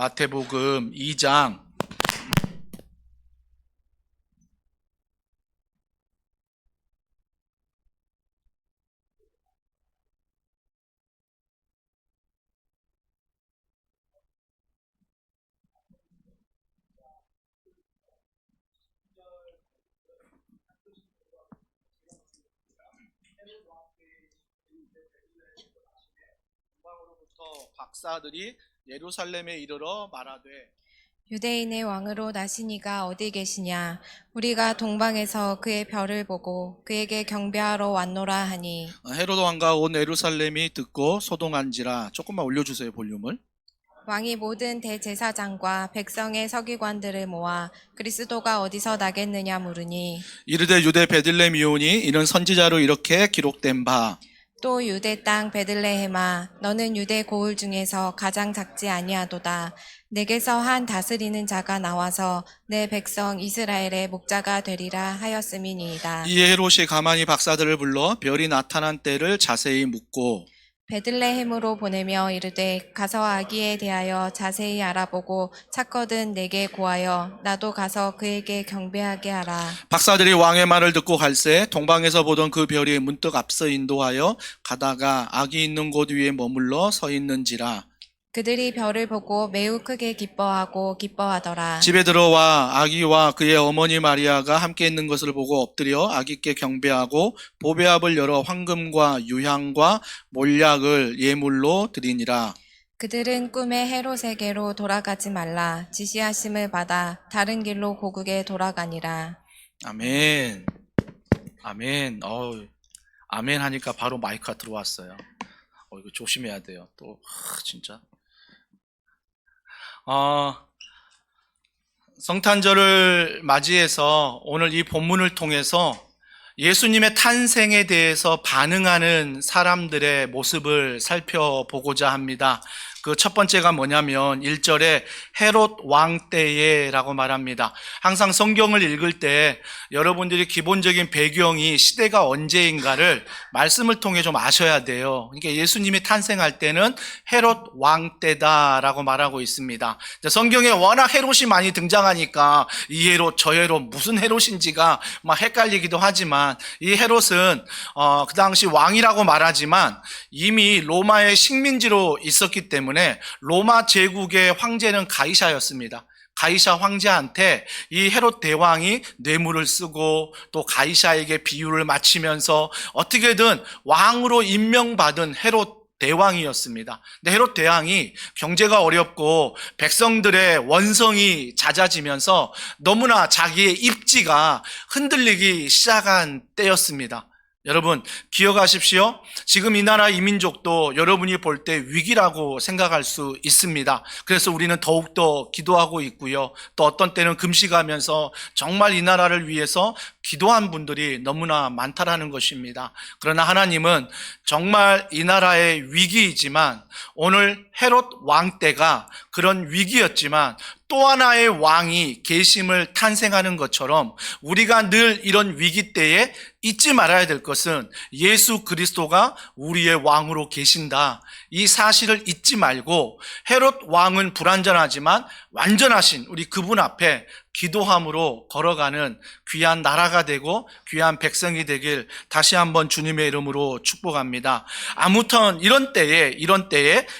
마태복음 2장 1절부터 박사들이 예루살렘에 이르러 말하되 유대인의 왕으로 나시니가 어디 계시냐? 우리가 동방에서 그의 별을 보고 그에게 경배하러 왔노라 하니. 헤로도 왕과 온 예루살렘이 듣고 소동한지라. 조금만 올려주세요, 볼륨을. 왕이 모든 대제사장과 백성의 서기관들을 모아 그리스도가 어디서 나겠느냐 물으니. 이르되 유대 베들레헴이오니 이는 선지자로 이렇게 기록된 바. 또 유대 땅 베들레헴아, 너는 유대 고을 중에서 가장 작지 아니하도다. 내게서 한 다스리는 자가 나와서 내 백성 이스라엘의 목자가 되리라 하였음이니이다. 이에 헤롯이 가만히 박사들을 불러 별이 나타난 때를 자세히 묻고 베들레헴으로 보내며 이르되 가서 아기에 대하여 자세히 알아보고 찾거든 내게 고하여 나도 가서 그에게 경배하게 하라. 박사들이 왕의 말을 듣고 갈새 동방에서 보던 그 별이 문득 앞서 인도하여 가다가 아기 있는 곳 위에 머물러 서 있는지라. 그들이 별을 보고 매우 크게 기뻐하더라. 집에 들어와 아기와 그의 어머니 마리아가 함께 있는 것을 보고 엎드려 아기께 경배하고 보배압을 열어 황금과 유향과 몰약을 예물로 드리니라. 그들은 꿈에 헤롯에게로 돌아가지 말라 지시하심을 받아 다른 길로 고국에 돌아가니라. 아멘. 아멘. 아멘 하니까 바로 마이크가 들어왔어요. 이거 조심해야 돼요. 또 진짜. 성탄절을 맞이해서 오늘 이 본문을 통해서 예수님의 탄생에 대해서 반응하는 사람들의 모습을 살펴보고자 합니다. 그 첫 번째가 뭐냐면 1절에 헤롯 왕 때에 라고 말합니다. 항상 성경을 읽을 때 여러분들이 기본적인 배경이 시대가 언제인가를 말씀을 통해 좀 아셔야 돼요. 그러니까 예수님이 탄생할 때는 헤롯 왕 때다라고 말하고 있습니다. 성경에 워낙 헤롯이 많이 등장하니까 이 헤롯 저 헤롯 무슨 헤롯인지가 막 헷갈리기도 하지만 이 헤롯은 그 당시 왕이라고 말하지만 이미 로마의 식민지로 있었기 때문에 로마 제국의 황제는 가이사였습니다. 가이사 황제한테 이 헤롯 대왕이 뇌물을 쓰고 또 가이사에게 비유를 맞추면서 어떻게든 왕으로 임명받은 헤롯 대왕이었습니다. 근데 헤롯 대왕이 경제가 어렵고 백성들의 원성이 잦아지면서 너무나 자기의 입지가 흔들리기 시작한 때였습니다. 여러분 기억하십시오. 지금 이 나라 이 민족도 여러분이 볼 때 위기라고 생각할 수 있습니다. 그래서 우리는 더욱더 기도하고 있고요. 또 어떤 때는 금식하면서 정말 이 나라를 위해서 기도한 분들이 너무나 많다라는 것입니다. 그러나 하나님은 정말 이 나라의 위기이지만 오늘 헤롯 왕 때가 그런 위기였지만 또 하나의 왕이 계심을 탄생하는 것처럼 우리가 늘 이런 위기 때에 잊지 말아야 될 것은 예수 그리스도가 우리의 왕으로 계신다. 이 사실을 잊지 말고 헤롯 왕은 불완전하지만 완전하신 우리 그분 앞에 기도함으로 걸어가는 귀한 나라가 되고 귀한 백성이 되길 다시 한번 주님의 이름으로 축복합니다. 아무튼 이런 때에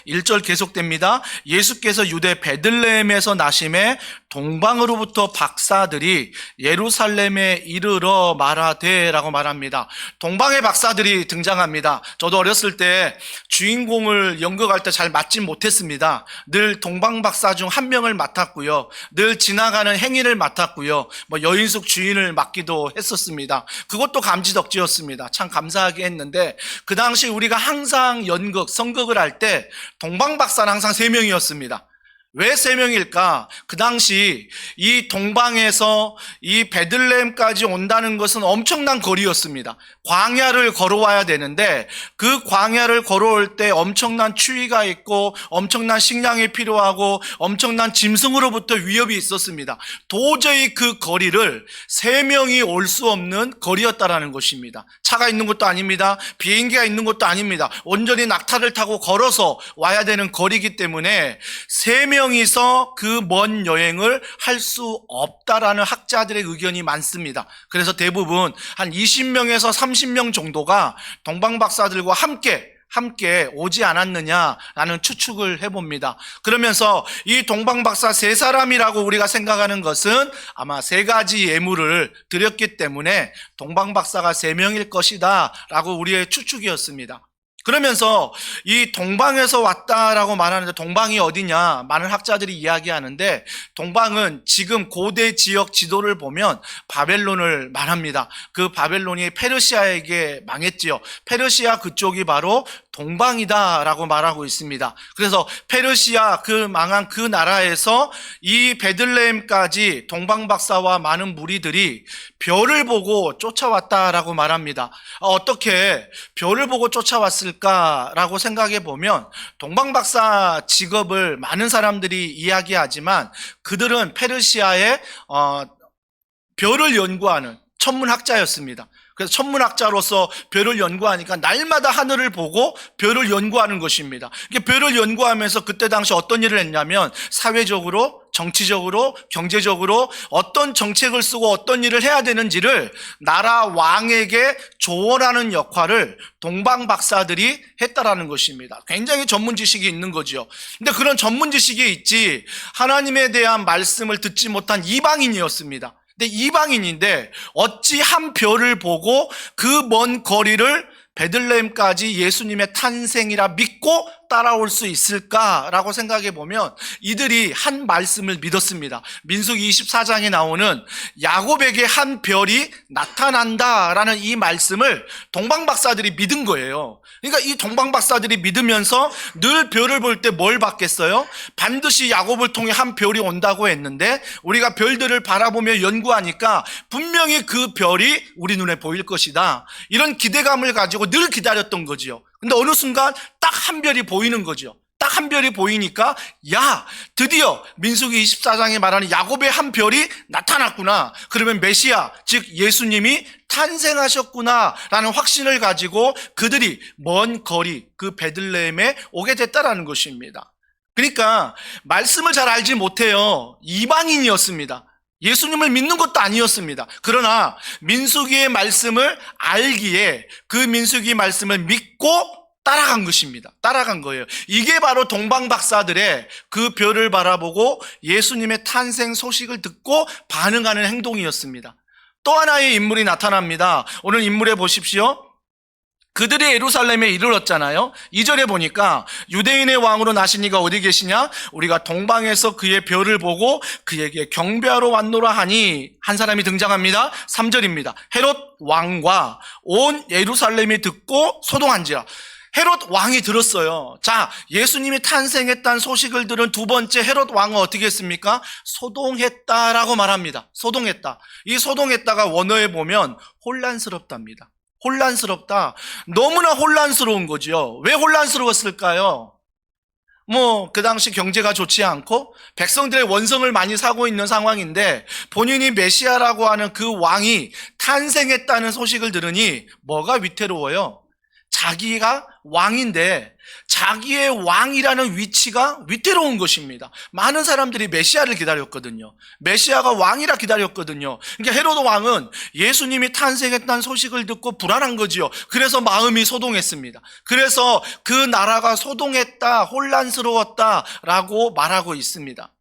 1절 계속됩니다. 예수께서 유대 베들레헴에서 나심에 동방으로부터 박사들이 예루살렘에 이르러 말하되 라고 말합니다. 동방의 박사들이 등장합니다. 저도 어렸을 때 주인공을 연극할 때 잘 맡지 못했습니다. 늘 동방 박사 중 한 명을 맡았고요. 늘 지나가는 행인을 맡았고요. 여인숙 주인을 맡기도 했었습니다. 그것도 감지덕지였습니다. 참 감사하게 했는데 그 당시 우리가 항상 연극, 성극을 할 때 동방 박사는 항상 3명이었습니다. 왜 3명일까? 그 당시 이 동방에서 이 베들레헴까지 온다는 것은 엄청난 거리였습니다. 광야를 걸어와야 되는데 그 광야를 걸어올 때 엄청난 추위가 있고 엄청난 식량이 필요하고 엄청난 짐승으로부터 위협이 있었습니다. 도저히 그 거리를 3명이 올 수 없는 거리였다라는 것입니다. 차가 있는 것도 아닙니다. 비행기가 있는 것도 아닙니다. 온전히 낙타를 타고 걸어서 와야 되는 거리이기 때문에 3명 4명이서 그 먼 여행을 할 수 없다라는 학자들의 의견이 많습니다. 그래서 대부분 한 20명에서 30명 정도가 동방박사들과 함께 오지 않았느냐라는 추측을 해봅니다. 그러면서 이 동방박사 3사람이라고 우리가 생각하는 것은 아마 3가지 예물을 드렸기 때문에 동방박사가 3명일 것이다 라고 우리의 추측이었습니다. 그러면서 이 동방에서 왔다라고 말하는데 동방이 어디냐? 많은 학자들이 이야기하는데 동방은 지금 고대 지역 지도를 보면 바벨론을 말합니다. 그 바벨론이 페르시아에게 망했지요. 페르시아 그쪽이 바로 동방이다라고 말하고 있습니다. 그래서 페르시아 그 망한 그 나라에서 이 베들레헴까지 동방박사와 많은 무리들이 별을 보고 쫓아왔다라고 말합니다. 어떻게 별을 보고 쫓아왔을까라고 생각해 보면 동방박사 직업을 많은 사람들이 이야기하지만 그들은 페르시아의 별을 연구하는 천문학자였습니다. 그래서 천문학자로서 별을 연구하니까 날마다 하늘을 보고 별을 연구하는 것입니다. 이게 별을 연구하면서 그때 당시 어떤 일을 했냐면 사회적으로, 정치적으로, 경제적으로 어떤 정책을 쓰고 어떤 일을 해야 되는지를 나라 왕에게 조언하는 역할을 동방 박사들이 했다라는 것입니다. 굉장히 전문 지식이 있는 거죠. 근데 그런 전문 지식이 있지 하나님에 대한 말씀을 듣지 못한 이방인이었습니다. 근데 이방인인데 어찌 한 별을 보고 그 먼 거리를 베들레헴까지 예수님의 탄생이라 믿고 따라올 수 있을까라고 생각해 보면 이들이 한 말씀을 믿었습니다. 민수기 24장에 나오는 야곱에게 한 별이 나타난다라는 이 말씀을 동방박사들이 믿은 거예요. 그러니까 이 동방박사들이 믿으면서 늘 별을 볼 때 뭘 받겠어요? 반드시 야곱을 통해 한 별이 온다고 했는데 우리가 별들을 바라보며 연구하니까 분명히 그 별이 우리 눈에 보일 것이다. 이런 기대감을 가지고 늘 기다렸던 거지요. 근데 어느 순간 딱 한 별이 보이는 거죠. 딱 한 별이 보이니까 야, 드디어 민수기 24장에 말하는 야곱의 한 별이 나타났구나. 그러면 메시아, 즉 예수님이 탄생하셨구나 라는 확신을 가지고 그들이 먼 거리 그 베들레헴에 오게 됐다라는 것입니다. 그러니까 말씀을 잘 알지 못해요. 이방인이었습니다. 예수님을 믿는 것도 아니었습니다. 그러나 민수기의 말씀을 알기에 그 민수기 말씀을 믿고 따라간 것입니다. 따라간 거예요. 이게 바로 동방박사들의 그 별을 바라보고 예수님의 탄생 소식을 듣고 반응하는 행동이었습니다. 또 하나의 인물이 나타납니다. 오늘 인물에 보십시오. 그들이 예루살렘에 이르렀잖아요. 2절에 보니까 유대인의 왕으로 나신 이가 어디 계시냐? 우리가 동방에서 그의 별을 보고 그에게 경배하러 왔노라 하니 한 사람이 등장합니다. 3절입니다. 헤롯 왕과 온 예루살렘이 듣고 소동한지라. 헤롯 왕이 들었어요. 자, 예수님이 탄생했다는 소식을 들은 두 번째 헤롯 왕은 어떻게 했습니까? 소동했다라고 말합니다. 소동했다. 이 소동했다가 원어에 보면 혼란스럽답니다. 혼란스럽다. 너무나 혼란스러운 거죠. 왜 혼란스러웠을까요? 그 당시 경제가 좋지 않고 백성들의 원성을 많이 사고 있는 상황인데 본인이 메시아라고 하는 그 왕이 탄생했다는 소식을 들으니 뭐가 위태로워요? 자기가 왕인데 자기의 왕이라는 위치가 위태로운 것입니다. 많은 사람들이 메시아를 기다렸거든요. 메시아가 왕이라 기다렸거든요. 그러니까 헤로드 왕은 예수님이 탄생했다는 소식을 듣고 불안한 거지요. 그래서 마음이 소동했습니다. 그래서 그 나라가 소동했다, 혼란스러웠다라고 말하고 있습니다.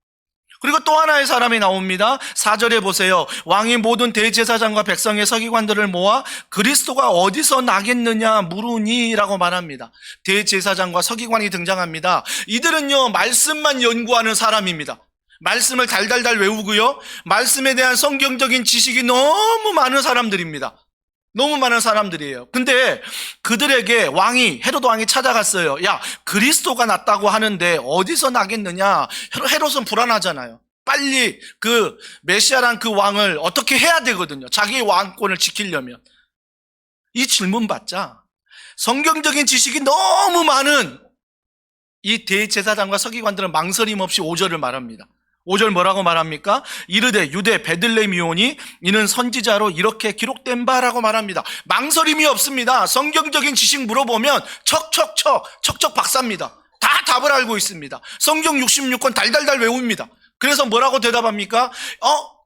그리고 또 하나의 사람이 나옵니다. 4절에 보세요. 왕이 모든 대제사장과 백성의 서기관들을 모아 그리스도가 어디서 나겠느냐 물으니라고 말합니다. 대제사장과 서기관이 등장합니다. 이들은요 말씀만 연구하는 사람입니다. 말씀을 달달달 외우고요. 말씀에 대한 성경적인 지식이 너무 많은 사람들입니다. 너무 많은 사람들이에요. 근데 그들에게 헤로드 왕이 찾아갔어요. 야, 그리스도가 났다고 하는데 어디서 나겠느냐? 헤롯은 불안하잖아요. 빨리 그 메시아란 그 왕을 어떻게 해야 되거든요. 자기의 왕권을 지키려면. 이 질문 받자 성경적인 지식이 너무 많은 이 대제사장과 서기관들은 망설임 없이 5절을 말합니다. 5절 뭐라고 말합니까? 이르되 유대 베들레헴이오니 이는 선지자로 이렇게 기록된 바라고 말합니다. 망설임이 없습니다. 성경적인 지식 물어보면 척척 박사입니다. 다 답을 알고 있습니다. 성경 66권 달달달 외웁니다. 그래서 뭐라고 대답합니까?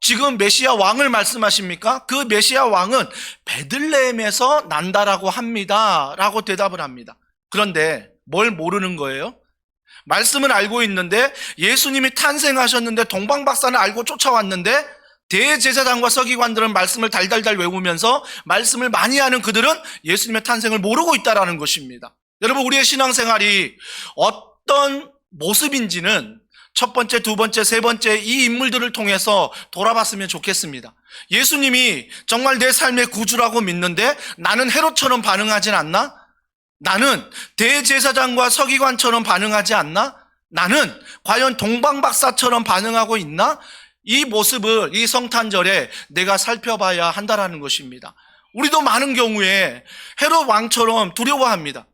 지금 메시아 왕을 말씀하십니까? 그 메시아 왕은 베들레헴에서 난다라고 합니다. 라고 대답을 합니다. 그런데 뭘 모르는 거예요? 말씀을 알고 있는데 예수님이 탄생하셨는데 동방박사는 알고 쫓아왔는데 대제사장과 서기관들은 말씀을 달달달 외우면서 말씀을 많이 하는 그들은 예수님의 탄생을 모르고 있다는 것입니다. 여러분, 우리의 신앙생활이 어떤 모습인지는 첫 번째, 두 번째, 세 번째 이 인물들을 통해서 돌아봤으면 좋겠습니다. 예수님이 정말 내 삶의 구주라고 믿는데 나는 헤롯처럼 반응하진 않나? 나는 대제사장과 서기관처럼 반응하지 않나? 나는 과연 동방박사처럼 반응하고 있나? 이 모습을 이 성탄절에 내가 살펴봐야 한다는 것입니다. 우리도 많은 경우에 헤롯 왕처럼 두려워합니다.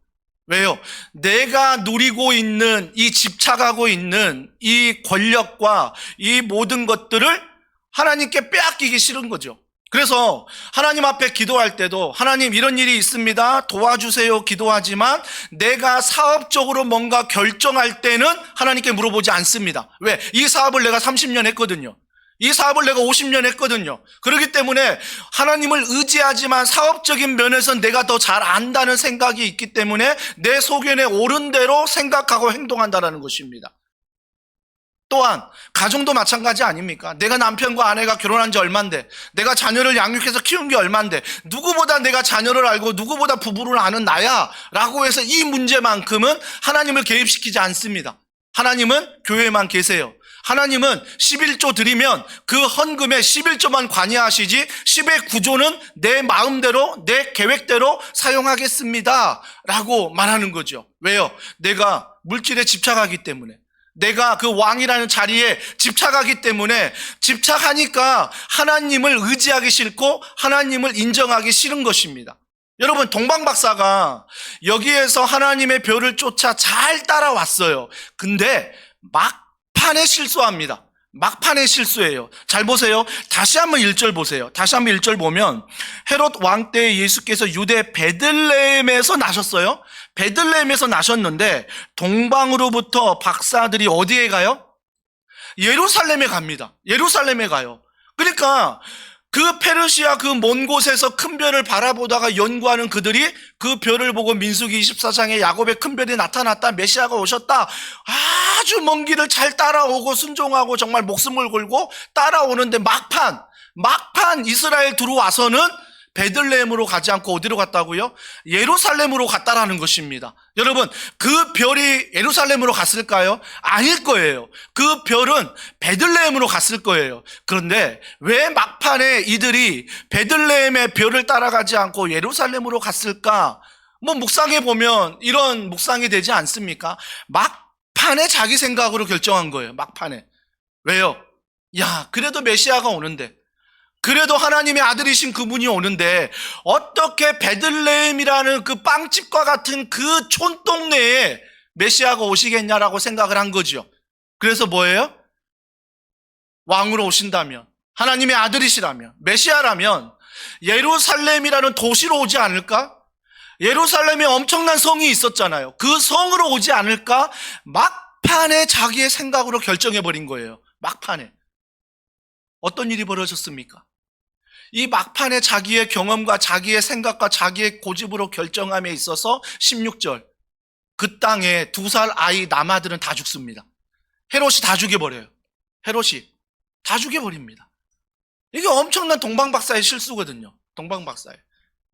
왜요? 내가 누리고 있는 이 집착하고 있는 이 권력과 이 모든 것들을 하나님께 빼앗기기 싫은 거죠. 그래서 하나님 앞에 기도할 때도 하나님 이런 일이 있습니다. 도와주세요 기도하지만 내가 사업적으로 뭔가 결정할 때는 하나님께 물어보지 않습니다. 왜? 이 사업을 내가 30년 했거든요. 이 사업을 내가 50년 했거든요. 그렇기 때문에 하나님을 의지하지만 사업적인 면에서 내가 더 잘 안다는 생각이 있기 때문에 내 소견에 옳은 대로 생각하고 행동한다는 것입니다. 또한 가정도 마찬가지 아닙니까? 내가 남편과 아내가 결혼한 지 얼만데, 내가 자녀를 양육해서 키운 게 얼만데, 누구보다 내가 자녀를 알고 누구보다 부부를 아는 나야 라고 해서 이 문제만큼은 하나님을 개입시키지 않습니다. 하나님은 교회에만 계세요. 하나님은 11조 드리면 그 헌금에 11조만 관여하시지 10의 9조는 내 마음대로 내 계획대로 사용하겠습니다 라고 말하는 거죠. 왜요? 내가 물질에 집착하기 때문에, 내가 그 왕이라는 자리에 집착하기 때문에, 집착하니까 하나님을 의지하기 싫고 하나님을 인정하기 싫은 것입니다. 여러분, 동방박사가 여기에서 하나님의 별을 쫓아 잘 따라왔어요. 근데 막판에 실수합니다. 막판에 실수해요. 잘 보세요. 다시 한번 1절 보세요. 다시 한번 1절 보면 헤롯 왕 때 예수께서 유대 베들레헴에서 나셨어요. 베들레헴에서 나셨는데 동방으로부터 박사들이 어디에 가요? 예루살렘에 갑니다. 예루살렘에 가요. 그러니까 그 페르시아 그 먼 곳에서 큰 별을 바라보다가 연구하는 그들이 그 별을 보고 민수기 24장에 야곱의 큰 별이 나타났다, 메시아가 오셨다, 아주 먼 길을 잘 따라오고 순종하고 정말 목숨을 걸고 따라오는데 막판 이스라엘 들어와서는 베들레헴으로 가지 않고 어디로 갔다고요? 예루살렘으로 갔다라는 것입니다. 여러분, 그 별이 예루살렘으로 갔을까요? 아닐 거예요. 그 별은 베들레헴으로 갔을 거예요. 그런데 왜 막판에 이들이 베들레헴의 별을 따라가지 않고 예루살렘으로 갔을까? 묵상해 보면 이런 묵상이 되지 않습니까? 막판에 자기 생각으로 결정한 거예요. 막판에. 왜요? 그래도 메시아가 오는데, 그래도 하나님의 아들이신 그분이 오는데 어떻게 베들레헴이라는 그 빵집과 같은 그 촌동네에 메시아가 오시겠냐라고 생각을 한 거죠. 그래서 뭐예요? 왕으로 오신다면, 하나님의 아들이시라면, 메시아라면 예루살렘이라는 도시로 오지 않을까? 예루살렘에 엄청난 성이 있었잖아요. 그 성으로 오지 않을까? 막판에 자기의 생각으로 결정해버린 거예요. 막판에. 어떤 일이 벌어졌습니까? 이 막판에 자기의 경험과 자기의 생각과 자기의 고집으로 결정함에 있어서 16절, 그 땅에 2살 아이 남아들은 다 죽습니다. 헤롯이 다 죽여버려요. 헤롯이 다 죽여버립니다. 이게 엄청난 동방박사의 실수거든요. 동방박사의.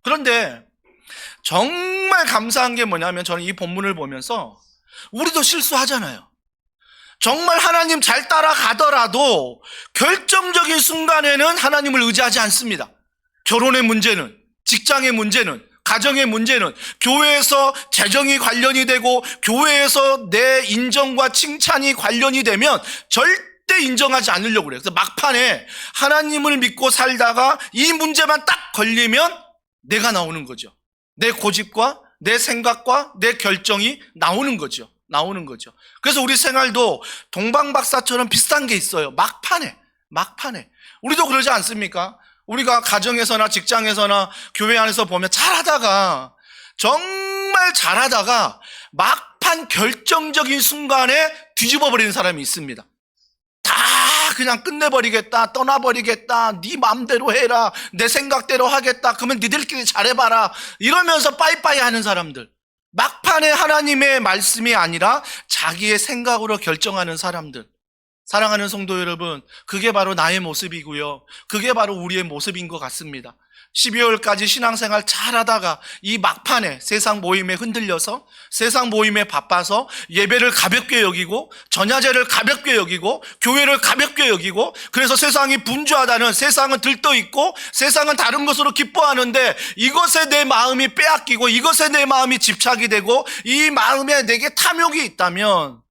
그런데 정말 감사한 게 뭐냐면, 저는 이 본문을 보면서 우리도 실수하잖아요. 정말 하나님 잘 따라가더라도 결정적인 순간에는 하나님을 의지하지 않습니다. 결혼의 문제는, 직장의 문제는, 가정의 문제는, 교회에서 재정이 관련이 되고 교회에서 내 인정과 칭찬이 관련이 되면 절대 인정하지 않으려고 그래요. 그래서 막판에 하나님을 믿고 살다가 이 문제만 딱 걸리면 내가 나오는 거죠. 내 고집과 내 생각과 내 결정이 나오는 거죠. 그래서 우리 생활도 동방박사처럼 비슷한 게 있어요. 막판에. 우리도 그러지 않습니까? 우리가 가정에서나 직장에서나 교회 안에서 보면 정말 잘하다가 막판 결정적인 순간에 뒤집어 버리는 사람이 있습니다. 다 그냥 끝내버리겠다, 떠나버리겠다, 네 마음대로 해라, 내 생각대로 하겠다, 그러면 니들끼리 잘해봐라 이러면서 빠이빠이 하는 사람들, 막판에 하나님의 말씀이 아니라 자기의 생각으로 결정하는 사람들. 사랑하는 성도 여러분, 그게 바로 나의 모습이고요, 그게 바로 우리의 모습인 것 같습니다. 12월까지 신앙생활 잘하다가 이 막판에 세상 모임에 흔들려서, 세상 모임에 바빠서 예배를 가볍게 여기고 전야제를 가볍게 여기고 교회를 가볍게 여기고, 그래서 세상이 분주하다는, 세상은 들떠있고 세상은 다른 것으로 기뻐하는데 이것에 내 마음이 빼앗기고 이것에 내 마음이 집착이 되고 이 마음에 내게 탐욕이 있다면,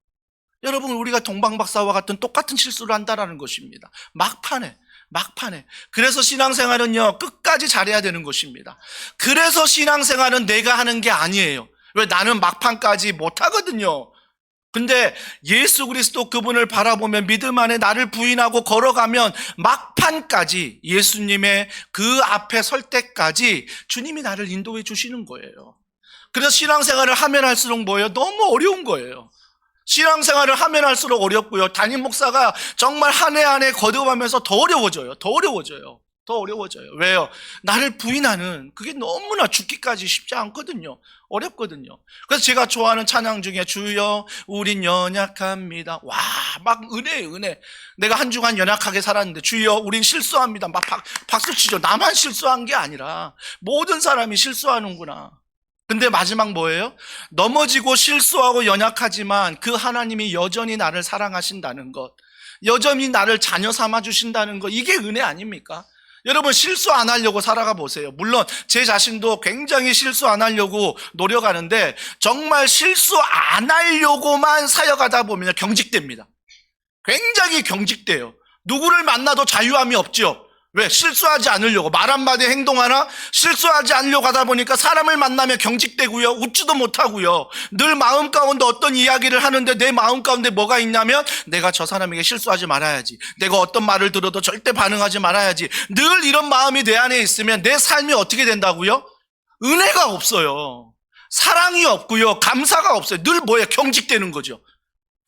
여러분, 우리가 동방박사와 같은 똑같은 실수를 한다라는 것입니다. 막판에. 그래서 신앙생활은요, 끝까지 잘해야 되는 것입니다. 그래서 신앙생활은 내가 하는 게 아니에요. 왜? 나는 막판까지 못하거든요. 근데 예수 그리스도 그분을 바라보며 믿음 안에 나를 부인하고 걸어가면 막판까지, 예수님의 그 앞에 설 때까지 주님이 나를 인도해 주시는 거예요. 그래서 신앙생활을 하면 할수록 뭐예요? 너무 어려운 거예요. 신앙생활을 하면 할수록 어렵고요, 담임 목사가 정말 한 해 한 해 거듭하면서 더 어려워져요. 왜요? 나를 부인하는 그게 너무나 죽기까지 쉽지 않거든요. 어렵거든요. 그래서 제가 좋아하는 찬양 중에 주여 우린 연약합니다, 와, 막 은혜. 내가 한 주간 연약하게 살았는데 주여 우린 실수합니다, 막 박수치죠. 나만 실수한 게 아니라 모든 사람이 실수하는구나. 근데 마지막 뭐예요? 넘어지고 실수하고 연약하지만 그 하나님이 여전히 나를 사랑하신다는 것, 여전히 나를 자녀 삼아 주신다는 것, 이게 은혜 아닙니까? 여러분, 실수 안 하려고 살아가 보세요. 물론 제 자신도 굉장히 실수 안 하려고 노력하는데, 정말 실수 안 하려고만 사역하다 보면 경직됩니다. 굉장히 경직돼요. 누구를 만나도 자유함이 없죠. 왜? 실수하지 않으려고, 말 한마디 행동 하나 실수하지 않으려고 하다 보니까 사람을 만나면 경직되고요, 웃지도 못하고요, 늘 마음 가운데 어떤 이야기를 하는데 내 마음 가운데 뭐가 있냐면, 내가 저 사람에게 실수하지 말아야지, 내가 어떤 말을 들어도 절대 반응하지 말아야지, 늘 이런 마음이 내 안에 있으면 내 삶이 어떻게 된다고요? 은혜가 없어요. 사랑이 없고요, 감사가 없어요. 늘 뭐예요? 경직되는 거죠.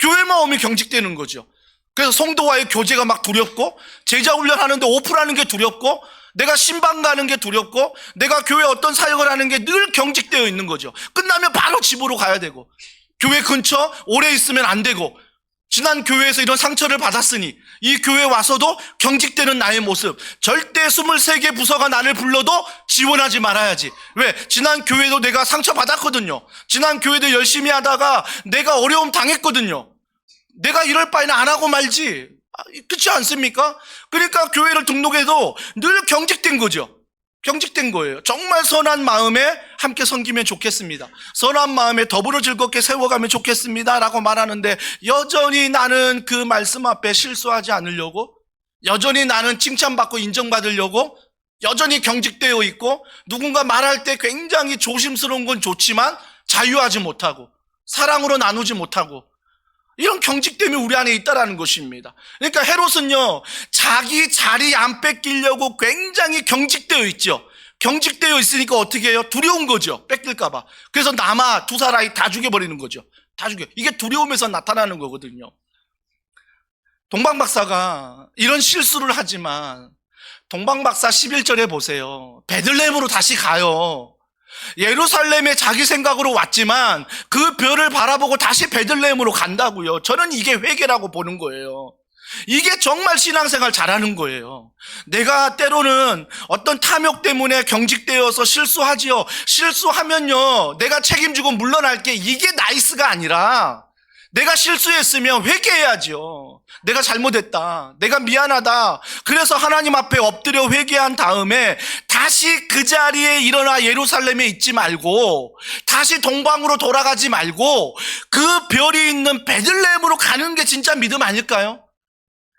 교회만 오면 경직되는 거죠. 그래서 성도와의 교제가 막 두렵고, 제자 훈련하는데 오프라는 게 두렵고, 내가 신방 가는 게 두렵고, 내가 교회 어떤 사역을 하는 게 늘 경직되어 있는 거죠. 끝나면 바로 집으로 가야 되고, 교회 근처 오래 있으면 안 되고, 지난 교회에서 이런 상처를 받았으니 이 교회 와서도 경직되는 나의 모습, 절대 23개 부서가 나를 불러도 지원하지 말아야지. 왜? 지난 교회도 내가 상처 받았거든요. 지난 교회도 열심히 하다가 내가 어려움 당했거든요. 내가 이럴 바에는 안 하고 말지, 그렇지 않습니까? 그러니까 교회를 등록해도 늘 경직된 거죠. 경직된 거예요. 정말 선한 마음에 함께 섬기면 좋겠습니다, 선한 마음에 더불어 즐겁게 세워가면 좋겠습니다 라고 말하는데, 여전히 나는 그 말씀 앞에 실수하지 않으려고, 여전히 나는 칭찬받고 인정받으려고 여전히 경직되어 있고, 누군가 말할 때 굉장히 조심스러운 건 좋지만 자유하지 못하고 사랑으로 나누지 못하고, 이런 경직됨이 우리 안에 있다라는 것입니다. 그러니까 헤롯은요, 자기 자리 안 뺏기려고 굉장히 경직되어 있죠. 경직되어 있으니까 어떻게 해요? 두려운 거죠. 뺏길까봐. 그래서 남아 두 사람이 다 죽여버리는 거죠. 다 죽여. 이게 두려움에서 나타나는 거거든요. 동방박사가 이런 실수를 하지만, 동방박사 11절에 보세요. 베들레헴으로 다시 가요. 예루살렘에 자기 생각으로 왔지만 그 별을 바라보고 다시 베들레헴으로 간다고요. 저는 이게 회개라고 보는 거예요. 이게 정말 신앙생활 잘하는 거예요. 내가 때로는 어떤 탐욕 때문에 경직되어서 실수하지요. 실수하면요, 내가 책임지고 물러날게, 이게 나이스가 아니라, 내가 실수했으면 회개해야죠. 내가 잘못했다, 내가 미안하다. 그래서 하나님 앞에 엎드려 회개한 다음에 다시 그 자리에 일어나 예루살렘에 있지 말고, 다시 동방으로 돌아가지 말고 그 별이 있는 베들레헴으로 가는 게 진짜 믿음 아닐까요?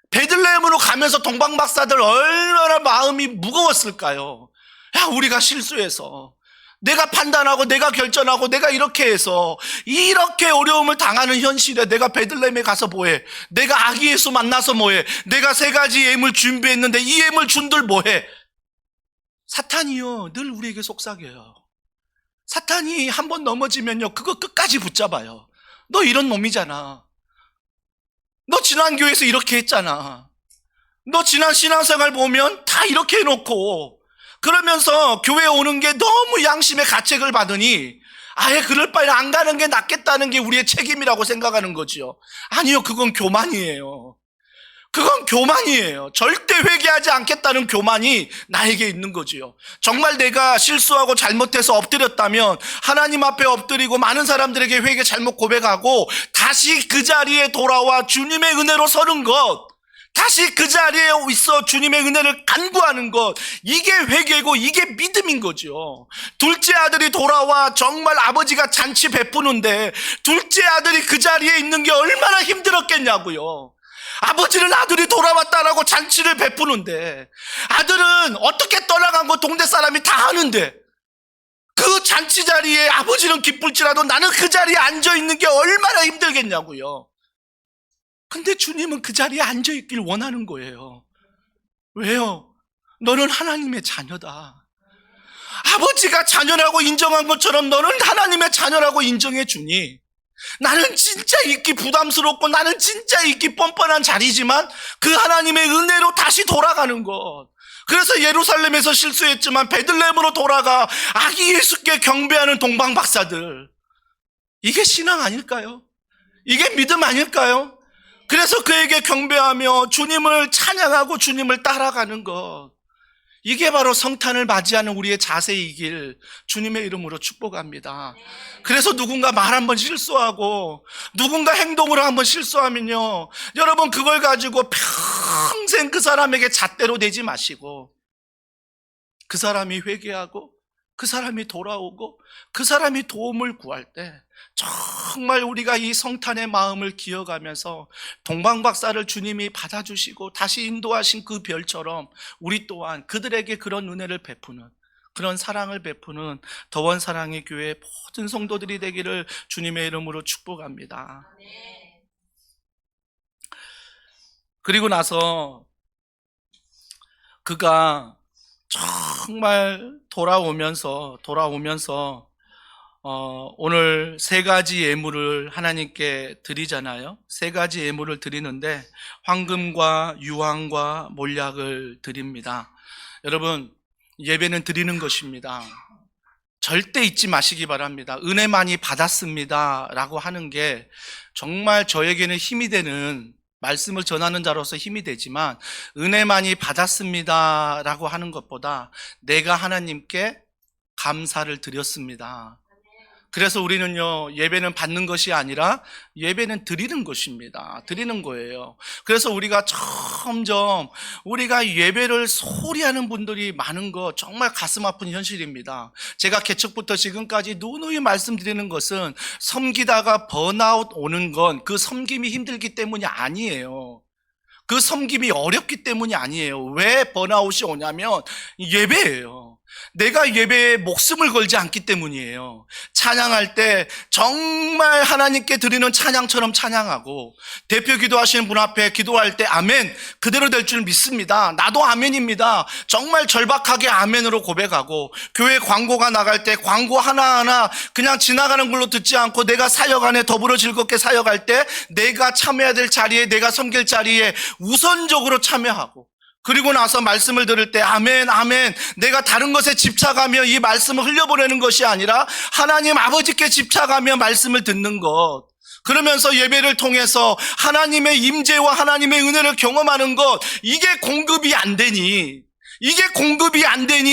베들레헴으로 가면서 동방박사들 얼마나 마음이 무거웠을까요? 야, 우리가 실수해서, 내가 판단하고 내가 결정하고 내가 이렇게 해서 이렇게 어려움을 당하는 현실에 내가 베들레헴에 가서 뭐해? 내가 아기 예수 만나서 뭐해? 내가 3가지 예물 준비했는데 이 예물 준들 뭐해? 사탄이요, 늘 우리에게 속삭여요. 사탄이 한번 넘어지면요, 그거 끝까지 붙잡아요. 너 이런 놈이잖아. 너 지난 교회에서 이렇게 했잖아. 너 지난 신앙생활 보면 다 이렇게 해놓고 그러면서 교회 오는 게 너무 양심의 가책을 받으니 아예 그럴 바에 안 가는 게 낫겠다는 게 우리의 책임이라고 생각하는 거지요. 아니요, 그건 교만이에요. 그건 교만이에요. 절대 회개하지 않겠다는 교만이 나에게 있는 거지요. 정말 내가 실수하고 잘못해서 엎드렸다면 하나님 앞에 엎드리고 많은 사람들에게 회개 잘못 고백하고 다시 그 자리에 돌아와 주님의 은혜로 서는 것, 다시 그 자리에 있어 주님의 은혜를 간구하는 것, 이게 회개고 이게 믿음인 거죠. 둘째 아들이 돌아와 정말 아버지가 잔치 베푸는데 둘째 아들이 그 자리에 있는 게 얼마나 힘들었겠냐고요. 아버지는 아들이 돌아왔다라고 잔치를 베푸는데 아들은 어떻게 떠나간 거 동네 사람이 다 아는데 그 잔치 자리에 아버지는 기쁠지라도 나는 그 자리에 앉아있는 게 얼마나 힘들겠냐고요. 근데 주님은 그 자리에 앉아있길 원하는 거예요. 왜요? 너는 하나님의 자녀다. 아버지가 자녀라고 인정한 것처럼 너는 하나님의 자녀라고 인정해 주니 나는 진짜 있기 부담스럽고 나는 진짜 있기 뻔뻔한 자리지만 그 하나님의 은혜로 다시 돌아가는 것. 그래서 예루살렘에서 실수했지만 베들레헴으로 돌아가 아기 예수께 경배하는 동방박사들. 이게 신앙 아닐까요? 이게 믿음 아닐까요? 그래서 그에게 경배하며 주님을 찬양하고 주님을 따라가는 것. 이게 바로 성탄을 맞이하는 우리의 자세이길 주님의 이름으로 축복합니다. 그래서 누군가 말 한번 실수하고 누군가 행동을 한번 실수하면요, 여러분 그걸 가지고 평생 그 사람에게 잣대로 대지 마시고 그 사람이 회개하고 그 사람이 돌아오고 그 사람이 도움을 구할 때 정말 우리가 이 성탄의 마음을 기억하면서 동방박사를 주님이 받아주시고 다시 인도하신 그 별처럼 우리 또한 그들에게 그런 은혜를 베푸는, 그런 사랑을 베푸는 더원 사랑의 교회 모든 성도들이 되기를 주님의 이름으로 축복합니다. 그리고 나서 그가 정말 돌아오면서 오늘 세 가지 예물을 하나님께 드리잖아요. 세 가지 예물을 드리는데 황금과 유황과 몰약을 드립니다. 여러분, 예배는 드리는 것입니다. 절대 잊지 마시기 바랍니다. 은혜 많이 받았습니다 라고 하는 게 정말 저에게는 힘이 되는, 말씀을 전하는 자로서 힘이 되지만 은혜 많이 받았습니다 라고 하는 것보다 내가 하나님께 감사를 드렸습니다. 그래서 우리는요, 예배는 받는 것이 아니라 예배는 드리는 것입니다. 드리는 거예요. 그래서 우리가 점점 우리가 예배를 소홀히 하는 분들이 많은 거 정말 가슴 아픈 현실입니다. 제가 개척부터 지금까지 누누이 말씀드리는 것은 섬기다가 번아웃 오는 건 그 섬김이 힘들기 때문이 아니에요. 그 섬김이 어렵기 때문이 아니에요. 왜 번아웃이 오냐면 예배예요. 내가 예배에 목숨을 걸지 않기 때문이에요. 찬양할 때 정말 하나님께 드리는 찬양처럼 찬양하고 대표 기도하시는 분 앞에 기도할 때 아멘 그대로 될 줄 믿습니다. 나도 아멘입니다. 정말 절박하게 아멘으로 고백하고 교회 광고가 나갈 때 광고 하나하나 그냥 지나가는 걸로 듣지 않고 내가 사역 안에 더불어 즐겁게 사역할 때 내가 참여해야 될 자리에, 내가 섬길 자리에 우선적으로 참여하고, 그리고 나서 말씀을 들을 때 아멘 아멘, 내가 다른 것에 집착하며 이 말씀을 흘려보내는 것이 아니라 하나님 아버지께 집착하며 말씀을 듣는 것, 그러면서 예배를 통해서 하나님의 임재와 하나님의 은혜를 경험하는 것, 이게 공급이 안 되니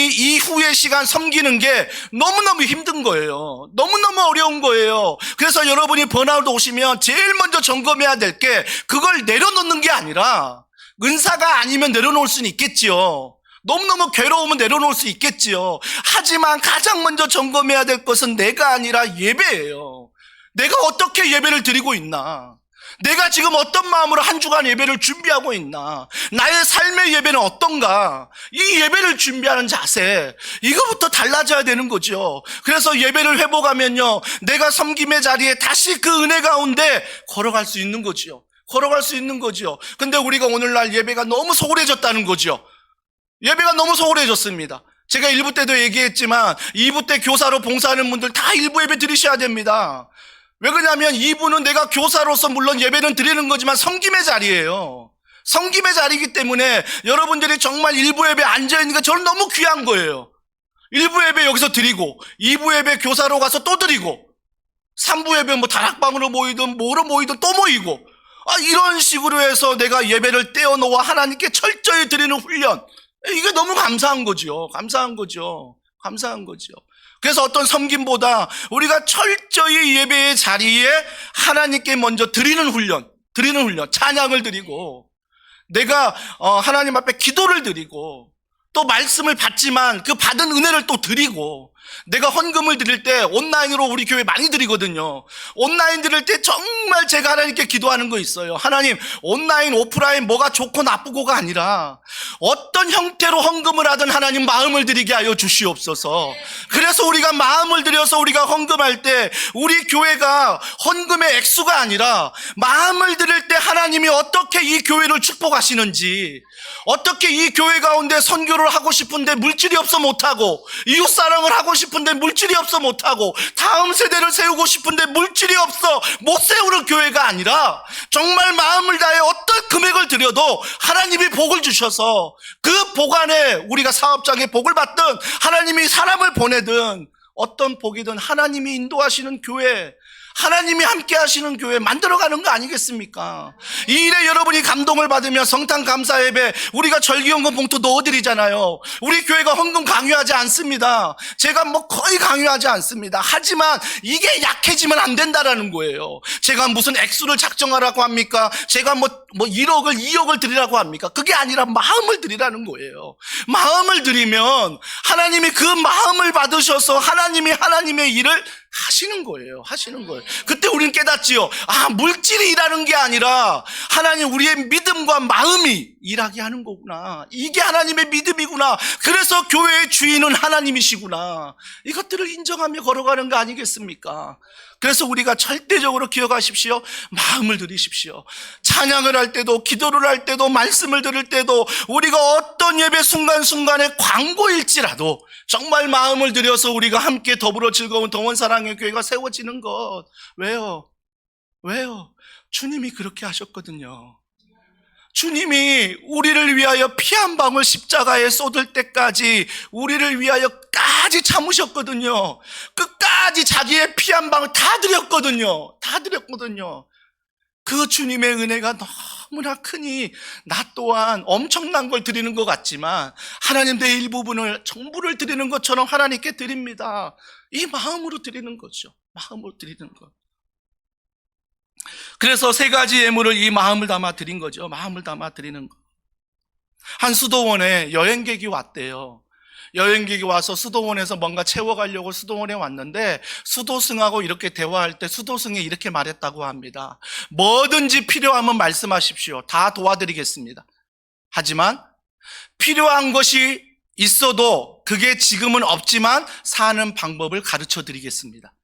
이후의 시간 섬기는 게 너무너무 힘든 거예요. 너무너무 어려운 거예요. 그래서 여러분이 번아웃 오시면 제일 먼저 점검해야 될 게 그걸 내려놓는 게 아니라, 은사가 아니면 내려놓을 수는 있겠지요. 너무너무 괴로우면 내려놓을 수 있겠지요. 하지만 가장 먼저 점검해야 될 것은 내가 아니라 예배예요. 내가 어떻게 예배를 드리고 있나? 내가 지금 어떤 마음으로 한 주간 예배를 준비하고 있나? 나의 삶의 예배는 어떤가? 이 예배를 준비하는 자세, 이거부터 달라져야 되는 거죠. 그래서 예배를 회복하면요, 내가 섬김의 자리에 다시 그 은혜 가운데 걸어갈 수 있는 거지요. 근데 우리가 오늘날 예배가 너무 소홀해졌다는 거죠. 예배가 너무 소홀해졌습니다. 제가 1부 때도 얘기했지만 2부 때 교사로 봉사하는 분들 다 1부 예배 드리셔야 됩니다. 왜 그러냐면 이분은 내가 교사로서 물론 예배는 드리는 거지만 섬김의 자리예요. 섬김의 자리이기 때문에 여러분들이 정말 일부 예배 앉아있는 게 저는 너무 귀한 거예요. 일부 예배 여기서 드리고 2부 예배 교사로 가서 또 드리고 3부 예배 뭐 다락방으로 모이든 뭐로 모이든 또 모이고 이런 식으로 해서 내가 예배를 떼어놓아 하나님께 철저히 드리는 훈련, 이게 너무 감사한 거죠. 감사한 거죠. 감사한 거죠. 그래서 어떤 섬김보다 우리가 철저히 예배의 자리에 하나님께 먼저 드리는 훈련, 찬양을 드리고 내가 하나님 앞에 기도를 드리고 또 말씀을 받지만 그 받은 은혜를 또 드리고, 내가 헌금을 드릴 때 온라인으로 우리 교회 많이 드리거든요. 온라인 드릴 때 정말 제가 하나님께 기도하는 거 있어요. 하나님, 온라인 오프라인 뭐가 좋고 나쁘고가 아니라 어떤 형태로 헌금을 하든 하나님 마음을 드리게 하여 주시옵소서. 그래서 우리가 마음을 들여서 우리가 헌금할 때 우리 교회가 헌금의 액수가 아니라 마음을 드릴 때 하나님이 어떻게 이 교회를 축복하시는지, 어떻게 이 교회 가운데 선교를 하고 싶은데 물질이 없어 못하고, 이웃사랑을 하고 싶은데 물질이 없어 못하고, 다음 세대를 세우고 싶은데 물질이 없어 못 세우는 교회가 아니라 정말 마음을 다해 어떤 금액을 드려도 하나님이 복을 주셔서 그 복 안에 우리가 사업장에 복을 받든 하나님이 사람을 보내든 어떤 복이든 하나님이 인도하시는 교회, 하나님이 함께 하시는 교회 만들어가는 거 아니겠습니까? 이 일에 여러분이 감동을 받으며 성탄 감사 예배 우리가 절기헌금 봉투 넣어드리잖아요. 우리 교회가 헌금 강요하지 않습니다. 제가 뭐 거의 강요하지 않습니다. 하지만 이게 약해지면 안 된다라는 거예요. 제가 무슨 액수를 작정하라고 합니까? 제가 뭐 1억을 2억을 드리라고 합니까? 그게 아니라 마음을 드리라는 거예요. 마음을 드리면 하나님이 그 마음을 받으셔서 하나님이 하나님의 일을 하시는 거예요. 그때 우리는 깨닫지요. 물질이 일하는 게 아니라 하나님 우리의 믿음과 마음이 일하게 하는 거구나. 이게 하나님의 믿음이구나. 그래서 교회의 주인은 하나님이시구나. 이것들을 인정하며 걸어가는 거 아니겠습니까? 그래서 우리가 절대적으로 기억하십시오. 마음을 들이십시오. 찬양을 할 때도, 기도를 할 때도, 말씀을 들을 때도, 우리가 어떤 예배 순간순간에 광고일지라도 정말 마음을 들여서 우리가 함께 더불어 즐거운 동원사랑의 교회가 세워지는 것. 왜요? 주님이 그렇게 하셨거든요. 주님이 우리를 위하여 피 한 방울 십자가에 쏟을 때까지 우리를 위하여까지 참으셨거든요. 끝까지 자기의 피 한 방울 다 드렸거든요. 그 주님의 은혜가 너무나 크니 나 또한 엄청난 걸 드리는 것 같지만 하나님 내 일부분을 전부를 드리는 것처럼 하나님께 드립니다. 이 마음으로 드리는 거죠. 마음으로 드리는 것. 그래서 3가지 예물을 이 마음을 담아 드린 거죠. 마음을 담아 드리는 것. 한 수도원에 여행객이 왔대요. 여행객이 와서 수도원에서 뭔가 채워가려고 수도원에 왔는데 수도승하고 이렇게 대화할 때 수도승이 이렇게 말했다고 합니다. 뭐든지 필요하면 말씀하십시오. 다 도와드리겠습니다. 하지만 필요한 것이 있어도 그게 지금은 없지만 사는 방법을 가르쳐 드리겠습니다.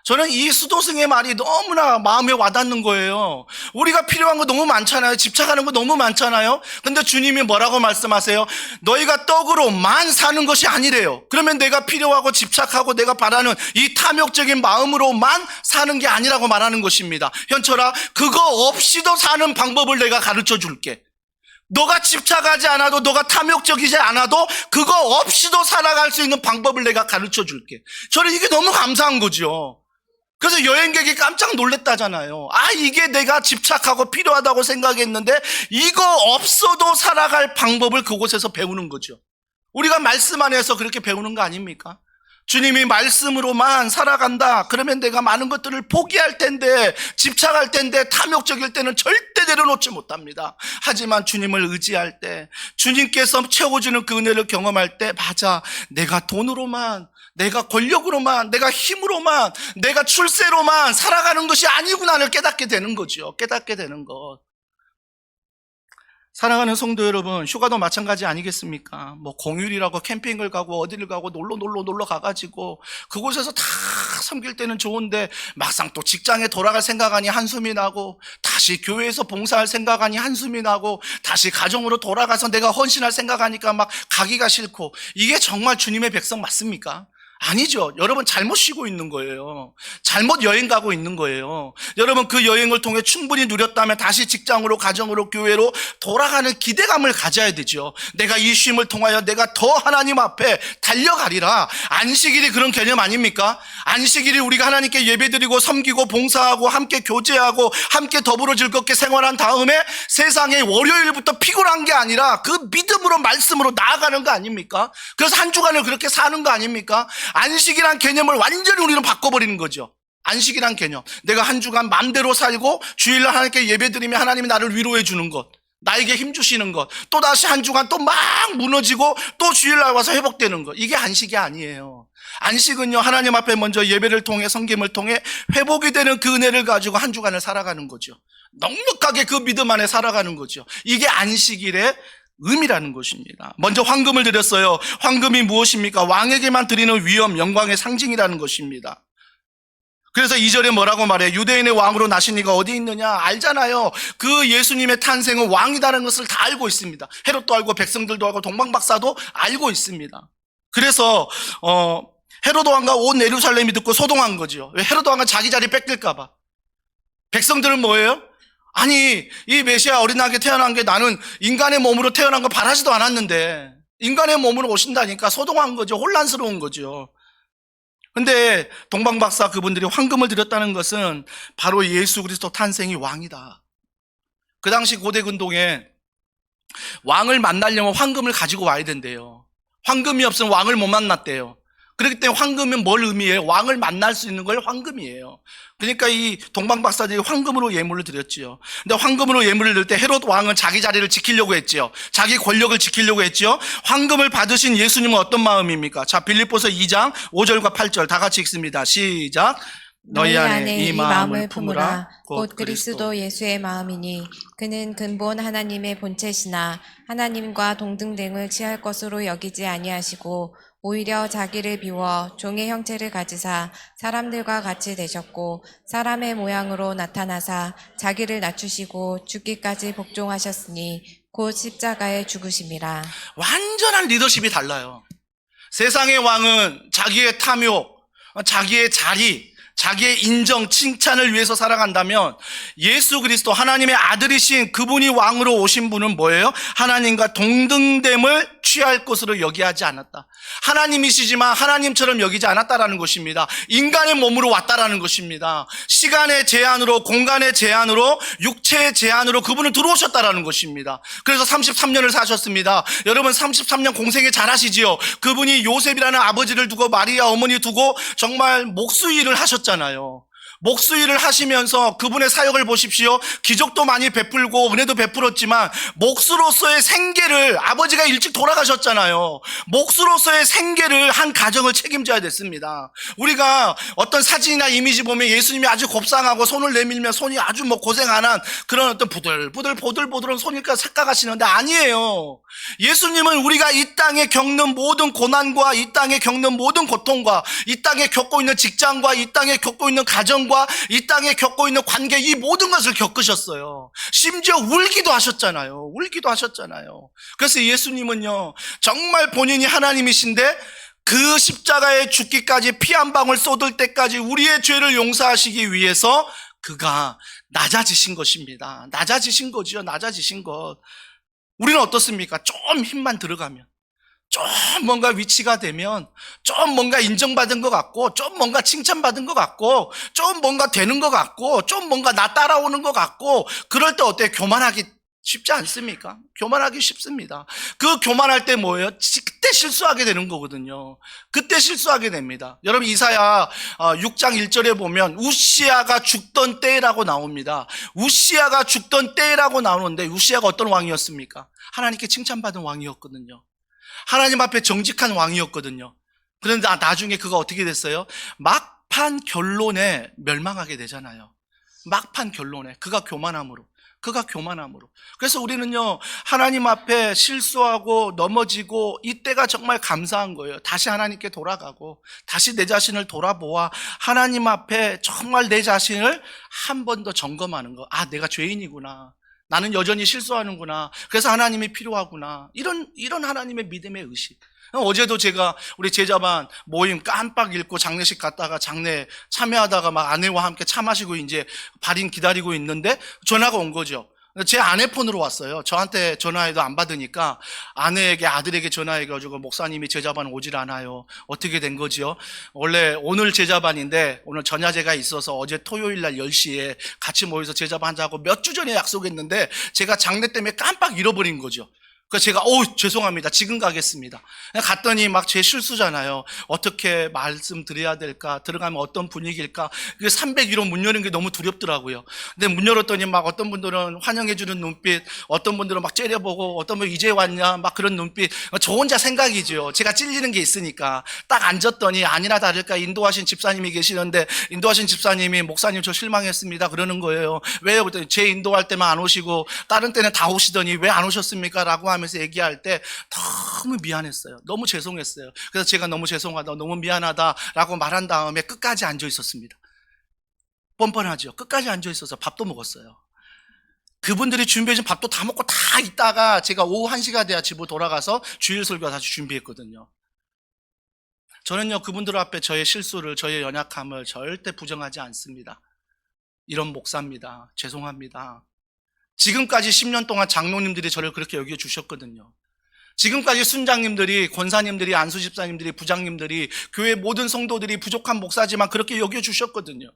저는 이 수도승의 말이 너무나 마음에 와닿는 거예요. 우리가 필요한 거 너무 많잖아요. 집착하는 거 너무 많잖아요. 근데 주님이 뭐라고 말씀하세요? 너희가 떡으로만 사는 것이 아니래요. 그러면 내가 필요하고 집착하고 내가 바라는 이 탐욕적인 마음으로만 사는 게 아니라고 말하는 것입니다. 현철아, 그거 없이도 사는 방법을 내가 가르쳐 줄게. 너가 집착하지 않아도, 너가 탐욕적이지 않아도 그거 없이도 살아갈 수 있는 방법을 내가 가르쳐 줄게. 저는 이게 너무 감사한 거죠. 그래서 여행객이 깜짝 놀랬다잖아요. 이게 내가 집착하고 필요하다고 생각했는데 이거 없어도 살아갈 방법을 그곳에서 배우는 거죠. 우리가 말씀 안에서 그렇게 배우는 거 아닙니까? 주님이 말씀으로만 살아간다. 그러면 내가 많은 것들을 포기할 텐데, 집착할 텐데, 탐욕적일 때는 절대 내려놓지 못합니다. 하지만 주님을 의지할 때, 주님께서 채워주는 그 은혜를 경험할 때, 맞아, 내가 돈으로만, 내가 권력으로만, 내가 힘으로만, 내가 출세로만 살아가는 것이 아니구나를 깨닫게 되는 거죠. 깨닫게 되는 것. 사랑하는 성도 여러분, 휴가도 마찬가지 아니겠습니까? 뭐 공휴일이라고 캠핑을 가고 어디를 가고 놀러 가가지고 그곳에서 다 섬길 때는 좋은데 막상 또 직장에 돌아갈 생각하니 한숨이 나고, 다시 교회에서 봉사할 생각하니 한숨이 나고, 다시 가정으로 돌아가서 내가 헌신할 생각하니까 막 가기가 싫고, 이게 정말 주님의 백성 맞습니까? 아니죠. 여러분 잘못 쉬고 있는 거예요. 잘못 여행 가고 있는 거예요. 여러분 그 여행을 통해 충분히 누렸다면 다시 직장으로, 가정으로, 교회로 돌아가는 기대감을 가져야 되죠. 내가 이 쉼을 통하여 내가 더 하나님 앞에 달려가리라. 안식일이 그런 개념 아닙니까? 안식일이 우리가 하나님께 예배드리고 섬기고 봉사하고 함께 교제하고 함께 더불어 즐겁게 생활한 다음에 세상에 월요일부터 피곤한 게 아니라 그 믿음으로 말씀으로 나아가는 거 아닙니까? 그래서 한 주간을 그렇게 사는 거 아닙니까? 안식이란 개념을 완전히 우리는 바꿔버리는 거죠. 안식이란 개념. 내가 한 주간 마음대로 살고 주일날 하나님께 예배드리며 하나님이 나를 위로해 주는 것. 나에게 힘 주시는 것. 또 다시 한 주간 또 막 무너지고 또 주일날 와서 회복되는 것. 이게 안식이 아니에요. 안식은요, 하나님 앞에 먼저 예배를 통해 섬김을 통해 회복이 되는 그 은혜를 가지고 한 주간을 살아가는 거죠. 넉넉하게 그 믿음 안에 살아가는 거죠. 이게 안식일의 의미라는 것입니다. 먼저 황금을 드렸어요. 황금이 무엇입니까? 왕에게만 드리는 위엄, 영광의 상징이라는 것입니다. 그래서 2절에 뭐라고 말해요? 유대인의 왕으로 나신 이가 어디 있느냐? 알잖아요. 그 예수님의 탄생은 왕이라는 것을 다 알고 있습니다. 헤롯도 알고 백성들도 알고 동방박사도 알고 있습니다. 그래서 헤롯 왕과 온 예루살렘이 듣고 소동한 거죠. 왜? 헤롯 왕은 자기 자리 뺏길까 봐. 백성들은 뭐예요? 아니, 이 메시아 어린아이가 태어난 게 나는 인간의 몸으로 태어난 거 바라지도 않았는데 인간의 몸으로 오신다니까 소동한 거죠. 혼란스러운 거죠. 근데 동방박사 그분들이 황금을 드렸다는 것은 바로 예수 그리스도 탄생이 왕이다. 그 당시 고대 근동에 왕을 만나려면 황금을 가지고 와야 된대요. 황금이 없으면 왕을 못 만났대요. 그렇기 때문에 황금은 뭘 의미해요? 왕을 만날 수 있는 걸 황금이에요. 그러니까 이 동방박사들이 황금으로 예물을 드렸지요. 근데 황금으로 예물을 드릴 때 헤롯 왕은 자기 자리를 지키려고 했지요. 자기 권력을 지키려고 했지요. 황금을 받으신 예수님은 어떤 마음입니까? 자, 빌립보서 2장 5절과 8절 다 같이 읽습니다. 시작. 너희 안에 이 마음을 품으라. 곧 그리스도 예수의 마음이니 그는 근본 하나님의 본체시나 하나님과 동등됨을 취할 것으로 여기지 아니하시고 오히려 자기를 비워 종의 형체를 가지사 사람들과 같이 되셨고 사람의 모양으로 나타나사 자기를 낮추시고 죽기까지 복종하셨으니 곧 십자가에 죽으심이라. 완전한 리더십이 달라요. 세상의 왕은 자기의 탐욕, 자기의 자리, 자기의 인정, 칭찬을 위해서 살아간다면 예수 그리스도 하나님의 아들이신 그분이 왕으로 오신 분은 뭐예요? 하나님과 동등됨을 취할 것으로 여기하지 않았다. 하나님이시지만 하나님처럼 여기지 않았다라는 것입니다. 인간의 몸으로 왔다라는 것입니다. 시간의 제한으로, 공간의 제한으로, 육체의 제한으로 그분은 들어오셨다라는 것입니다. 그래서 33년을 사셨습니다. 여러분 33년 공생애 잘 하시지요? 그분이 요셉이라는 아버지를 두고 마리아 어머니 두고 정말 목수일을 하셨잖아요. 목수일을 하시면서 그분의 사역을 보십시오. 기적도 많이 베풀고 은혜도 베풀었지만 목수로서의 생계를, 아버지가 일찍 돌아가셨잖아요. 목수로서의 생계를 한 가정을 책임져야 됐습니다. 우리가 어떤 사진이나 이미지 보면 예수님이 아주 곱상하고 손을 내밀면 손이 아주 고생 안 한 그런 어떤 보들보들한 손일까 착각하시는데 아니에요. 예수님은 우리가 이 땅에 겪는 모든 고난과 이 땅에 겪는 모든 고통과 이 땅에 겪고 있는 직장과 이 땅에 겪고 있는 가정 이 땅에 겪고 있는 관계, 이 모든 것을 겪으셨어요. 심지어 울기도 하셨잖아요. 그래서 예수님은요, 정말 본인이 하나님이신데 그 십자가에 죽기까지 피 한 방울 쏟을 때까지 우리의 죄를 용서하시기 위해서 그가 낮아지신 것입니다. 낮아지신 거죠. 낮아지신 것. 우리는 어떻습니까? 좀 힘만 들어가면, 좀 뭔가 위치가 되면, 좀 뭔가 인정받은 것 같고, 좀 뭔가 칭찬받은 것 같고, 좀 뭔가 되는 것 같고, 좀 뭔가 나 따라오는 것 같고, 그럴 때 어때요? 교만하기 쉽지 않습니까? 교만하기 쉽습니다. 그 교만할 때 뭐예요? 그때 실수하게 되는 거거든요. 그때 실수하게 됩니다. 여러분 이사야 6장 1절에 보면 우시아가 죽던 때라고 나옵니다. 우시아가 죽던 때라고 나오는데 우시아가 어떤 왕이었습니까? 하나님께 칭찬받은 왕이었거든요. 하나님 앞에 정직한 왕이었거든요. 그런데 나중에 그가 어떻게 됐어요? 막판 결론에 멸망하게 되잖아요. 막판 결론에 그가 교만함으로. 그래서 우리는요, 하나님 앞에 실수하고 넘어지고 이때가 정말 감사한 거예요. 다시 하나님께 돌아가고 다시 내 자신을 돌아보아 하나님 앞에 정말 내 자신을 한 번 더 점검하는 거. 아, 내가 죄인이구나. 나는 여전히 실수하는구나. 그래서 하나님이 필요하구나. 이런 하나님의 믿음의 의식. 어제도 제가 우리 제자반 모임 깜빡 잊고 장례식 갔다가 장례 참여하다가 막 아내와 함께 차 마시고 이제 발인 기다리고 있는데 전화가 온 거죠. 제 아내 폰으로 왔어요. 저한테 전화해도 안 받으니까 아내에게, 아들에게 전화해가지고 목사님이 제자반 오질 않아요. 어떻게 된 거지요? 원래 오늘 제자반인데 오늘 전야제가 있어서 어제 토요일 날 10시에 같이 모여서 제자반 하자고 몇 주 전에 약속했는데 제가 장례 때문에 깜빡 잃어버린 거죠. 그래서 제가 죄송합니다. 지금 가겠습니다. 갔더니 막 제 실수잖아요. 어떻게 말씀드려야 될까? 들어가면 어떤 분위기일까? 그게 301호 문 여는 게 너무 두렵더라고요. 근데 문 열었더니 막 어떤 분들은 환영해주는 눈빛, 어떤 분들은 막 째려보고, 어떤 분 이제 왔냐? 막 그런 눈빛. 저 혼자 생각이죠. 제가 찔리는 게 있으니까. 딱 앉았더니 아니나 다를까 인도하신 집사님이 계시는데 인도하신 집사님이 목사님 저 실망했습니다. 그러는 거예요. 왜요? 그랬더니 제 인도할 때만 안 오시고 다른 때는 다 오시더니 왜 안 오셨습니까? 라고 하면서 얘기할 때 너무 미안했어요. 너무 죄송했어요. 그래서 제가 너무 죄송하다, 너무 미안하다라고 말한 다음에 끝까지 앉아 있었습니다. 뻔뻔하죠. 끝까지 앉아 있어서 밥도 먹었어요. 그분들이 준비해준 밥도 다 먹고 다 있다가 제가 오후 1시가 돼야 집으로 돌아가서 주일 설교 다시 준비했거든요. 저는요, 그분들 앞에 저의 실수를, 저의 연약함을 절대 부정하지 않습니다. 이런 목사입니다. 죄송합니다. 지금까지 10년 동안 장로님들이 저를 그렇게 여겨주셨거든요. 지금까지 순장님들이, 권사님들이, 안수집사님들이, 부장님들이, 교회 모든 성도들이 부족한 목사지만 그렇게 여겨주셨거든요.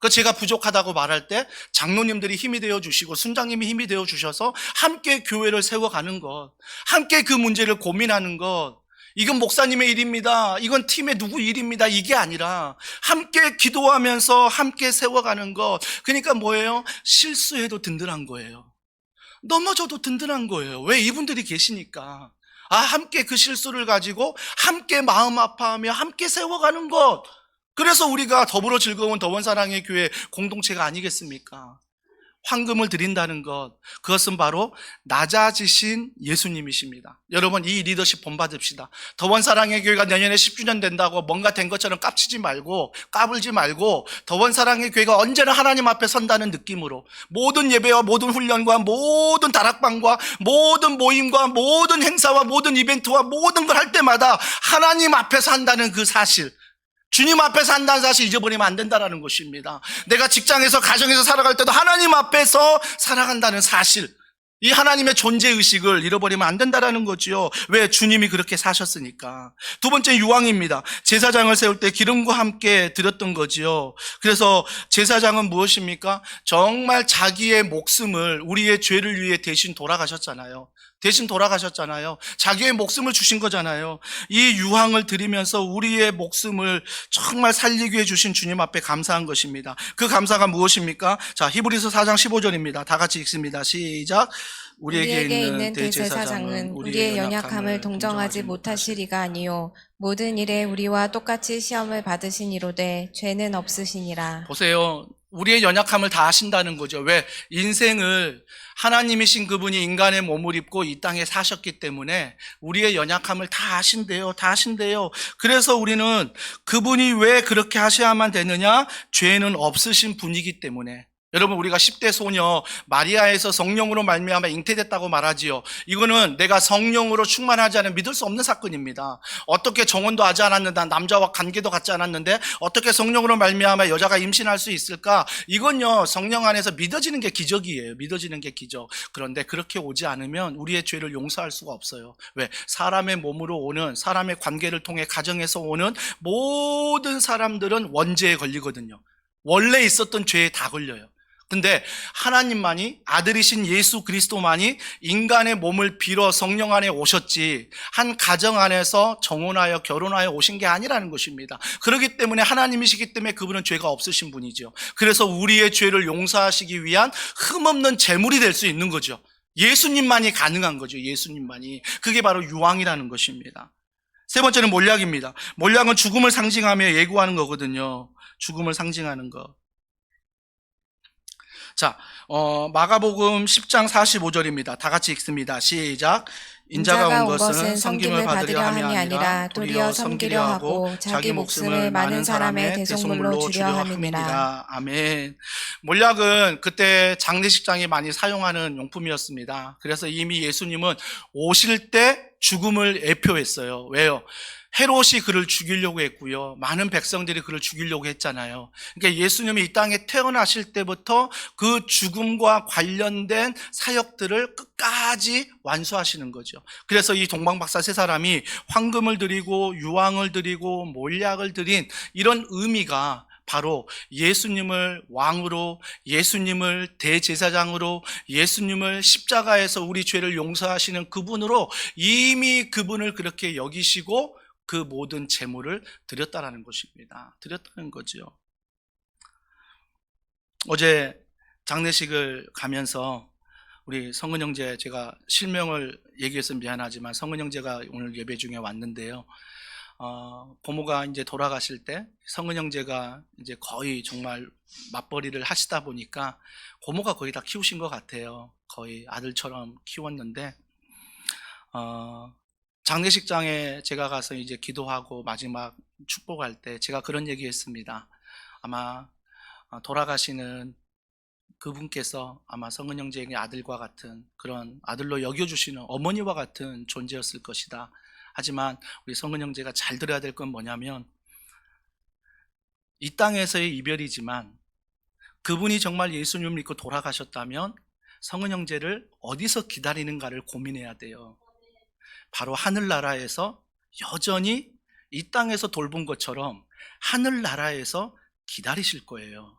그래서 제가 부족하다고 말할 때 장로님들이 힘이 되어주시고 순장님이 힘이 되어주셔서 함께 교회를 세워가는 것, 함께 그 문제를 고민하는 것, 이건 목사님의 일입니다. 이건 팀의 누구 일입니다. 이게 아니라 함께 기도하면서 함께 세워가는 것. 그러니까 뭐예요? 실수해도 든든한 거예요. 넘어져도 든든한 거예요. 왜? 이분들이 계시니까. 함께 그 실수를 가지고 함께 마음 아파하며 함께 세워가는 것. 그래서 우리가 더불어 즐거운 더원사랑의 교회 공동체가 아니겠습니까? 황금을 드린다는 것, 그것은 바로 낮아지신 예수님이십니다. 여러분, 이 리더십 본받읍시다. 더원사랑의 교회가 내년에 10주년 된다고 뭔가 된 것처럼 깝치지 말고, 까불지 말고, 더원사랑의 교회가 언제나 하나님 앞에 선다는 느낌으로 모든 예배와 모든 훈련과 모든 다락방과 모든 모임과 모든 행사와 모든 이벤트와 모든 걸 할 때마다 하나님 앞에서 한다는 그 사실, 주님 앞에서 한다는 사실 잊어버리면 안 된다는 것입니다. 내가 직장에서 가정에서 살아갈 때도 하나님 앞에서 살아간다는 사실, 이 하나님의 존재의식을 잃어버리면 안 된다는 거지요. 왜? 주님이 그렇게 사셨으니까. 두 번째 유황입니다. 제사장을 세울 때 기름과 함께 드렸던 거지요. 그래서 제사장은 무엇입니까? 정말 자기의 목숨을 우리의 죄를 위해 대신 돌아가셨잖아요. 자기의 목숨을 주신 거잖아요. 이 유황을 드리면서 우리의 목숨을 정말 살리게 해주신 주님 앞에 감사한 것입니다. 그 감사가 무엇입니까? 자, 히브리서 4장 15절입니다. 다 같이 읽습니다. 시작. 우리에게 있는 대제사장은 우리의 연약함을 동정하지 못하시리가 아니요 모든 일에 우리와 똑같이 시험을 받으시니로되 죄는 없으시니라. 보세요. 우리의 연약함을 다 아신다는 거죠. 왜? 인생을 하나님이신 그분이 인간의 몸을 입고 이 땅에 사셨기 때문에 우리의 연약함을 다 아신대요. 그래서 우리는 그분이 왜 그렇게 하셔야만 되느냐? 죄는 없으신 분이기 때문에. 여러분, 우리가 10대 소녀 마리아에서 성령으로 말미암아 잉태됐다고 말하지요. 이거는 내가 성령으로 충만하지 않으면 믿을 수 없는 사건입니다. 어떻게 정혼도 하지 않았는데, 남자와 관계도 갖지 않았는데 어떻게 성령으로 말미암아 여자가 임신할 수 있을까? 이건요, 성령 안에서 믿어지는 게 기적이에요. 그런데 그렇게 오지 않으면 우리의 죄를 용서할 수가 없어요. 왜? 사람의 몸으로 오는, 사람의 관계를 통해 가정에서 오는 모든 사람들은 원죄에 걸리거든요. 원래 있었던 죄에 다 걸려요. 근데 하나님만이, 아들이신 예수 그리스도만이 인간의 몸을 빌어 성령 안에 오셨지 한 가정 안에서 정혼하여 결혼하여 오신 게 아니라는 것입니다. 그렇기 때문에 하나님이시기 때문에 그분은 죄가 없으신 분이죠. 그래서 우리의 죄를 용서하시기 위한 흠없는 제물이 될 수 있는 거죠. 예수님만이 가능한 거죠. 예수님만이. 그게 바로 유황이라는 것입니다. 세 번째는 몰약입니다. 몰약은 죽음을 상징하며 예고하는 거거든요. 죽음을 상징하는 것. 자, 마가복음 10장 45절입니다. 다 같이 읽습니다. 시작. 인자가 온 것은 섬김을 받으려 함이 아니라 도리어 섬기려 하고 자기 목숨을 많은 사람의 대속물로 주려 함이니라. 아멘. 몰약은 그때 장례식장이 많이 사용하는 용품이었습니다. 그래서 이미 예수님은 오실 때 죽음을 예표했어요. 왜요? 헤롯이 그를 죽이려고 했고요. 많은 백성들이 그를 죽이려고 했잖아요. 그러니까 예수님이 이 땅에 태어나실 때부터 그 죽음과 관련된 사역들을 끝까지 완수하시는 거죠. 그래서 이 동방박사 세 사람이 황금을 드리고 유황을 드리고 몰약을 드린 이런 의미가 바로 예수님을 왕으로, 예수님을 대제사장으로, 예수님을 십자가에서 우리 죄를 용서하시는 그분으로 이미 그분을 그렇게 여기시고 그 모든 재물을 드렸다라는 것입니다. 드렸다는 거죠. 어제 장례식을 가면서 우리 성은 형제, 제가 실명을 얘기해서 미안하지만 성은 형제가 오늘 예배 중에 왔는데요. 고모가 이제 돌아가실 때 성은 형제가 이제 거의 정말 맞벌이를 하시다 보니까 고모가 거의 다 키우신 것 같아요. 거의 아들처럼 키웠는데, 장례식장에 제가 가서 이제 기도하고 마지막 축복할 때 제가 그런 얘기 했습니다. 아마 돌아가시는 그분께서 아마 성은 형제에게 아들과 같은 그런 아들로 여겨주시는 어머니와 같은 존재였을 것이다. 하지만 우리 성은 형제가 잘 들어야 될 건 뭐냐면, 이 땅에서의 이별이지만 그분이 정말 예수님을 믿고 돌아가셨다면 성은 형제를 어디서 기다리는가를 고민해야 돼요. 바로 하늘나라에서 여전히 이 땅에서 돌본 것처럼 하늘나라에서 기다리실 거예요.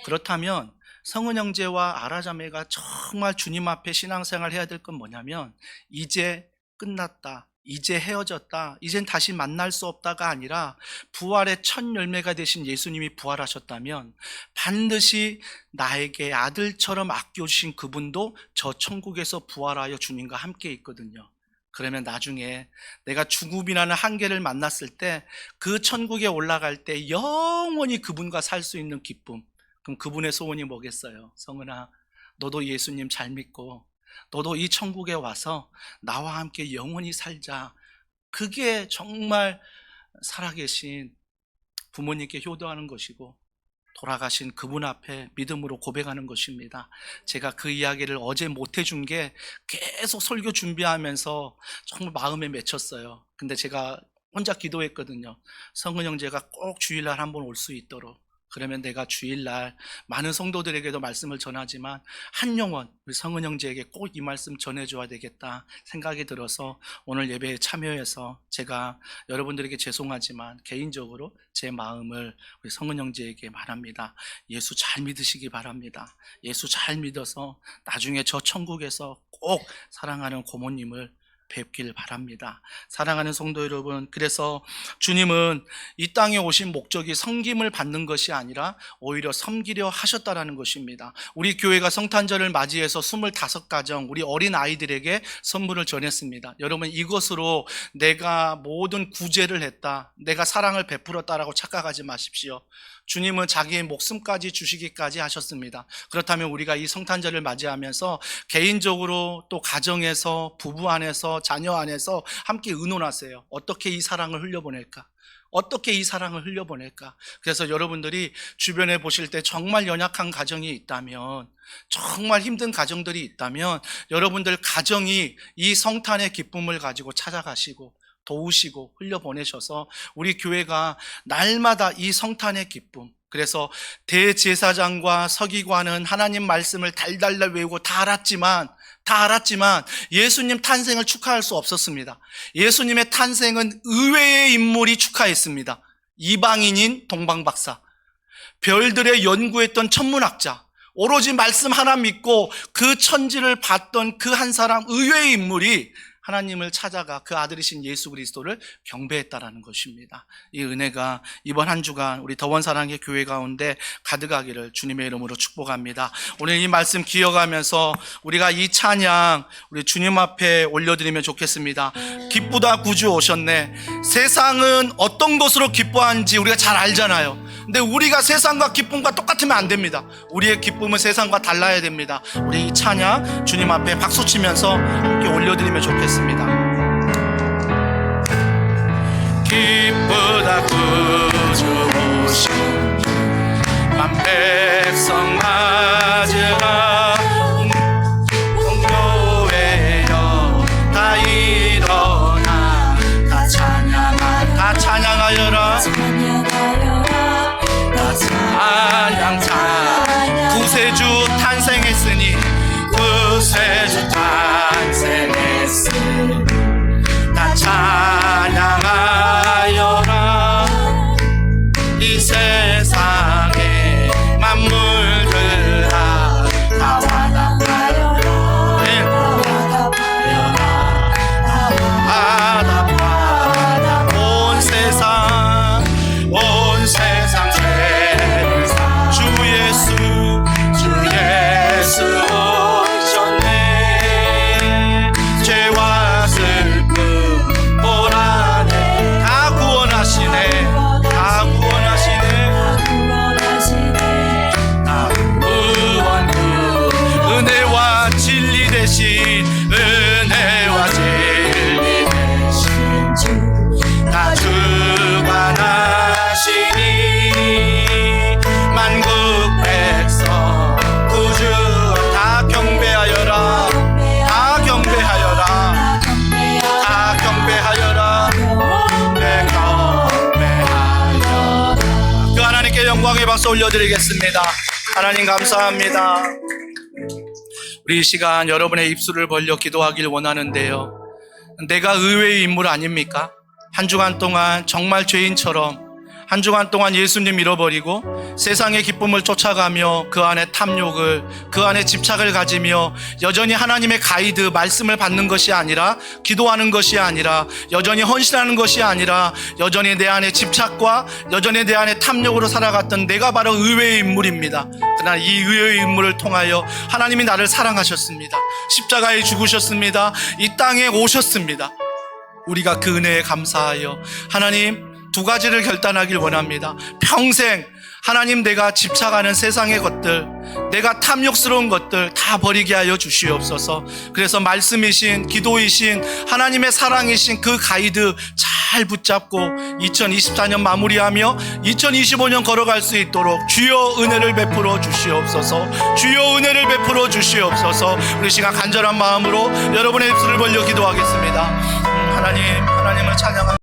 그렇다면 성은 형제와 아라자매가 정말 주님 앞에 신앙생활 해야 될 건 뭐냐면, 이제 끝났다, 이제 헤어졌다, 이젠 다시 만날 수 없다가 아니라 부활의 첫 열매가 되신 예수님이 부활하셨다면 반드시 나에게 아들처럼 아껴주신 그분도 저 천국에서 부활하여 주님과 함께 있거든요. 그러면 나중에 내가 죽음이라는 한계를 만났을 때 그 천국에 올라갈 때 영원히 그분과 살 수 있는 기쁨, 그럼 그분의 소원이 뭐겠어요? 성은아, 너도 예수님 잘 믿고 너도 이 천국에 와서 나와 함께 영원히 살자. 그게 정말 살아계신 부모님께 효도하는 것이고 돌아가신 그분 앞에 믿음으로 고백하는 것입니다. 제가 그 이야기를 어제 못 해준 게 계속 설교 준비하면서 정말 마음에 맺혔어요. 근데 제가 혼자 기도했거든요. 성은 형제가 꼭 주일날 한번 올 수 있도록. 그러면 내가 주일날 많은 성도들에게도 말씀을 전하지만 한 영혼, 우리 성은 형제에게 꼭 이 말씀 전해줘야 되겠다 생각이 들어서 오늘 예배에 참여해서 제가 여러분들에게 죄송하지만 개인적으로 제 마음을 우리 성은 형제에게 말합니다. 예수 잘 믿으시기 바랍니다. 예수 잘 믿어서 나중에 저 천국에서 꼭 사랑하는 고모님을 뵙길 바랍니다. 사랑하는 성도 여러분, 그래서 주님은 이 땅에 오신 목적이 섬김을 받는 것이 아니라 오히려 섬기려 하셨다라는 것입니다. 우리 교회가 성탄절을 맞이해서 25가정 우리 어린 아이들에게 선물을 전했습니다. 여러분, 이것으로 내가 모든 구제를 했다, 내가 사랑을 베풀었다라고 착각하지 마십시오. 주님은 자기의 목숨까지 주시기까지 하셨습니다. 그렇다면 우리가 이 성탄절을 맞이하면서 개인적으로 또 가정에서, 부부 안에서, 자녀 안에서 함께 의논하세요. 어떻게 이 사랑을 흘려보낼까? 어떻게 이 사랑을 흘려보낼까? 그래서 여러분들이 주변에 보실 때 정말 연약한 가정이 있다면, 정말 힘든 가정들이 있다면 여러분들 가정이 이 성탄의 기쁨을 가지고 찾아가시고 도우시고 흘려보내셔서 우리 교회가 날마다 이 성탄의 기쁨, 그래서 대제사장과 서기관은 하나님 말씀을 달달달 외우고 다 알았지만 예수님 탄생을 축하할 수 없었습니다. 예수님의 탄생은 의외의 인물이 축하했습니다. 이방인인 동방박사, 별들의 연구했던 천문학자, 오로지 말씀 하나 믿고 그 천지를 봤던 그 한 사람, 의외의 인물이 하나님을 찾아가 그 아들이신 예수 그리스도를 경배했다라는 것입니다. 이 은혜가 이번 한 주간 우리 더원사랑의 교회 가운데 가득하기를 주님의 이름으로 축복합니다. 오늘 이 말씀 기억하면서 우리가 이 찬양 우리 주님 앞에 올려드리면 좋겠습니다. 기쁘다 구주 오셨네. 세상은 어떤 것으로 기뻐하는지 우리가 잘 알잖아요. 근데 우리가 세상과 기쁨과 똑같으면 안 됩니다. 우리의 기쁨은 세상과 달라야 됩니다. 우리 이 찬양 주님 앞에 박수치면서 함께 올려드리면 좋겠습니다. 기쁘다 구주 오신 만 백성 맞으라, 공교회여 다 일어나 박수 올려드리겠습니다. 하나님 감사합니다. 우리 이 시간 여러분의 입술을 벌려 기도하길 원하는데요. 내가 의외의 인물 아닙니까? 한 주간 동안 정말 죄인처럼 한 주간 동안 예수님 잃어버리고 세상의 기쁨을 쫓아가며 그 안에 탐욕을, 그 안에 집착을 가지며 여전히 하나님의 가이드, 말씀을 받는 것이 아니라, 기도하는 것이 아니라, 여전히 헌신하는 것이 아니라, 여전히 내 안에 집착과 여전히 내 안에 탐욕으로 살아갔던 내가 바로 의외의 인물입니다. 그러나 이 의외의 인물을 통하여 하나님이 나를 사랑하셨습니다. 십자가에 죽으셨습니다. 이 땅에 오셨습니다. 우리가 그 은혜에 감사하여 하나님, 두 가지를 결단하길 원합니다. 평생 하나님, 내가 집착하는 세상의 것들, 내가 탐욕스러운 것들 다 버리게 하여 주시옵소서. 그래서 말씀이신, 기도이신, 하나님의 사랑이신 그 가이드 잘 붙잡고 2024년 마무리하며 2025년 걸어갈 수 있도록 주여 은혜를 베풀어 주시옵소서. 주여 은혜를 베풀어 주시옵소서. 우리 시간 간절한 마음으로 여러분의 입술을 벌려 기도하겠습니다. 하나님을 찬양합니다.